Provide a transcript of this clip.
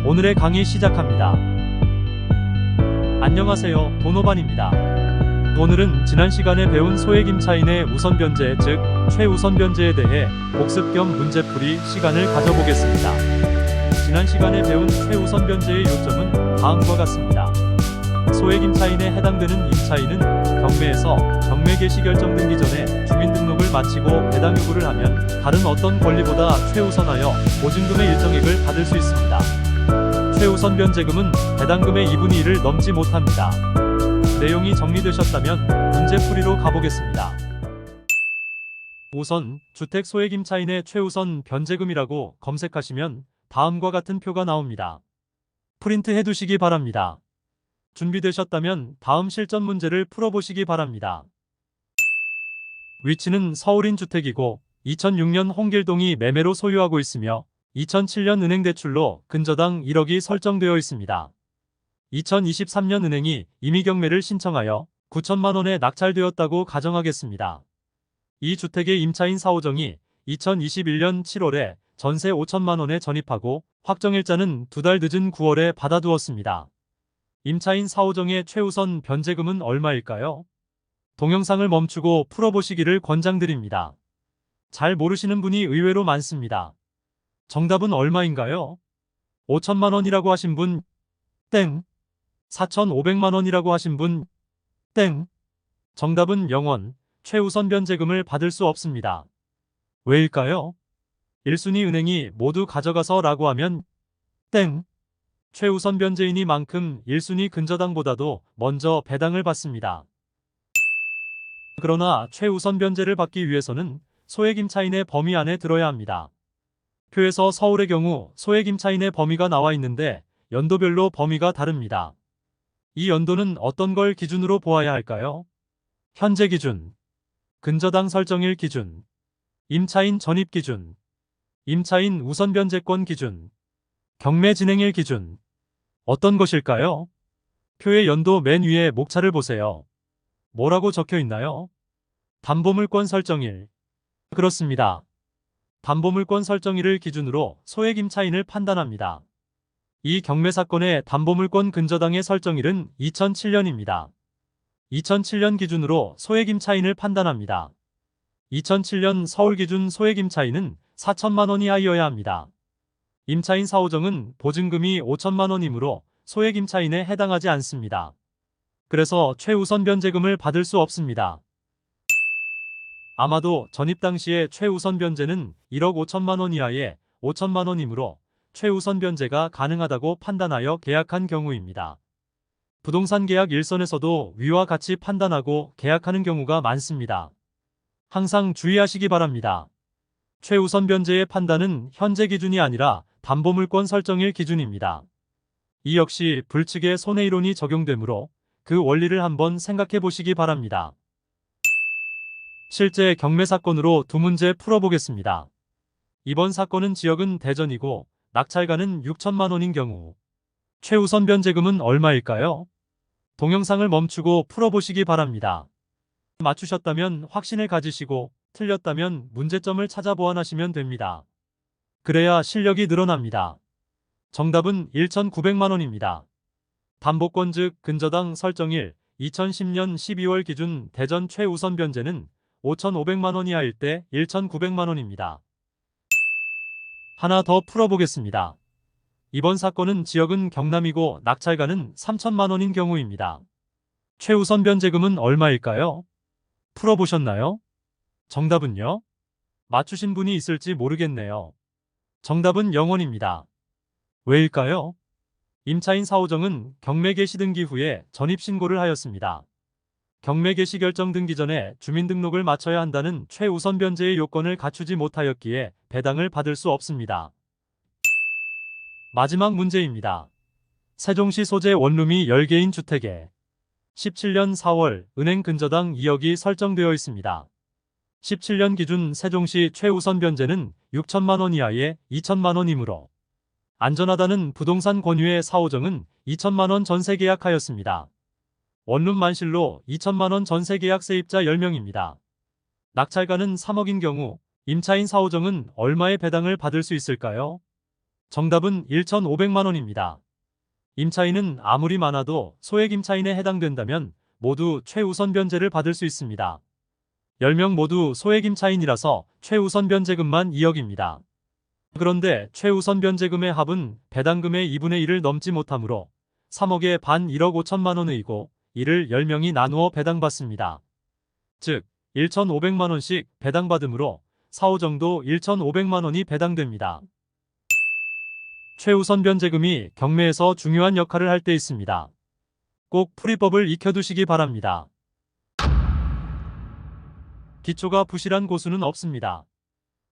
오늘의 강의 시작합니다. 안녕하세요, 도노반입니다. 오늘은 지난 시간에 배운 소액 임차인의 우선 변제, 즉 최우선 변제에 대해 복습 겸 문제풀이 시간을 가져보겠습니다. 지난 시간에 배운 최우선 변제의 요점은 다음과 같습니다. 소액 임차인에 해당되는 임차인은 경매에서 경매 개시 결정 등기 전에 주민등록을 마치고 배당 요구를 하면 다른 어떤 권리보다 최우선하여 보증금의 일정액을 받을 수 있습니다. 최우선 변제금은 배당금의 2분의 1을 넘지 못합니다. 내용이 정리되셨다면 문제풀이로 가보겠습니다. 우선 주택 소액 임차인의 최우선 변제금이라고 검색하시면 다음과 같은 표가 나옵니다. 프린트 해두시기 바랍니다. 준비되셨다면 다음 실전 문제를 풀어보시기 바랍니다. 위치는 서울인 주택이고 2006년 홍길동이 매매로 소유하고 있으며 2007년 은행 대출로 근저당 1억이 설정되어 있습니다. 2023년 은행이 임의 경매를 신청하여 9천만 원에 낙찰되었다고 가정하겠습니다. 이 주택의 임차인 사오정이 2021년 7월에 전세 5천만 원에 전입하고 확정일자는 2달 늦은 9월에 받아두었습니다. 임차인 사오정의 최우선 변제금은 얼마일까요? 동영상을 멈추고 풀어보시기를 권장드립니다. 잘 모르시는 분이 의외로 많습니다. 정답은 얼마인가요? 5천만 원이라고 하신 분, 땡. 4,500만 원이라고 하신 분, 땡. 정답은 0원, 최우선 변제금을 받을 수 없습니다. 왜일까요? 1순위 은행이 모두 가져가서 라고 하면, 땡. 최우선 변제인이만큼 1순위 근저당보다도 먼저 배당을 받습니다. 그러나 최우선 변제를 받기 위해서는 소액 임차인의 범위 안에 들어야 합니다. 표에서 서울의 경우 소액 임차인의 범위가 나와 있는데 연도별로 범위가 다릅니다. 이 연도는 어떤 걸 기준으로 보아야 할까요? 현재 기준, 근저당 설정일 기준, 임차인 전입 기준, 임차인 우선 변제권 기준, 경매 진행일 기준. 어떤 것일까요? 표의 연도 맨 위에 목차를 보세요. 뭐라고 적혀 있나요? 담보물권 설정일. 그렇습니다. 담보물권 설정일을 기준으로 소액 임차인을 판단합니다. 이 경매 사건의 담보물권 근저당의 설정일은 2007년입니다. 2007년 기준으로 소액 임차인을 판단합니다. 2007년 서울 기준 소액 임차인은 4천만 원 이하여야 합니다. 임차인 사오정은 보증금이 5천만 원이므로 소액 임차인에 해당하지 않습니다. 그래서 최우선 변제금을 받을 수 없습니다. 아마도 전입 당시의 최우선 변제는 1억 5천만 원 이하의 5천만 원이므로 최우선 변제가 가능하다고 판단하여 계약한 경우입니다. 부동산 계약 일선에서도 위와 같이 판단하고 계약하는 경우가 많습니다. 항상 주의하시기 바랍니다. 최우선 변제의 판단은 현재 기준이 아니라 담보물권 설정일 기준입니다. 이 역시 불측의 손해이론이 적용되므로 그 원리를 한번 생각해 보시기 바랍니다. 실제 경매 사건으로 두 문제 풀어보겠습니다. 이번 사건은 지역은 대전이고 낙찰가는 6천만 원인 경우 최우선 변제금은 얼마일까요? 동영상을 멈추고 풀어보시기 바랍니다. 맞추셨다면 확신을 가지시고 틀렸다면 문제점을 찾아 보완하시면 됩니다. 그래야 실력이 늘어납니다. 정답은 1,900만 원입니다. 담보권 즉 근저당 설정일 2010년 12월 기준 대전 최우선 변제는 5,500만 원 이하일 때 1,900만 원입니다. 하나 더 풀어보겠습니다. 이번 사건은 지역은 경남이고 낙찰가는 3천만 원인 경우입니다. 최우선 변제금은 얼마일까요? 풀어보셨나요? 정답은요? 맞추신 분이 있을지 모르겠네요. 정답은 0원입니다. 왜일까요? 임차인 사오정은 경매 개시 등기 후에 전입신고를 하였습니다. 경매 개시 결정 등기 전에 주민등록을 마쳐야 한다는 최우선 변제의 요건을 갖추지 못하였기에 배당을 받을 수 없습니다. 마지막 문제입니다. 세종시 소재 원룸이 10개인 주택에 17년 4월 은행 근저당 2억이 설정되어 있습니다. 17년 기준 세종시 최우선 변제는 6천만 원 이하의 2천만 원이므로 안전하다는 부동산 권유의 사오정은 2천만 원 전세 계약하였습니다. 원룸 만실로 2천만 원 전세 계약 세입자 10명입니다. 낙찰가는 3억인 경우 임차인 사오정은 얼마의 배당을 받을 수 있을까요? 정답은 1,500만 원입니다. 임차인은 아무리 많아도 소액 임차인에 해당된다면 모두 최우선 변제를 받을 수 있습니다. 10명 모두 소액 임차인이라서 최우선 변제금만 2억입니다. 그런데 최우선 변제금의 합은 배당금의 2분의 1을 넘지 못하므로 3억의 반 1억 5천만 원의고 이를 10명이 나누어 배당받습니다. 즉 1,500만 원씩 배당받으므로 4호 정도 1,500만 원이 배당됩니다. 최우선 변제금이 경매에서 중요한 역할을 할 때 있습니다. 꼭 풀이법을 익혀두시기 바랍니다. 기초가 부실한 고수는 없습니다.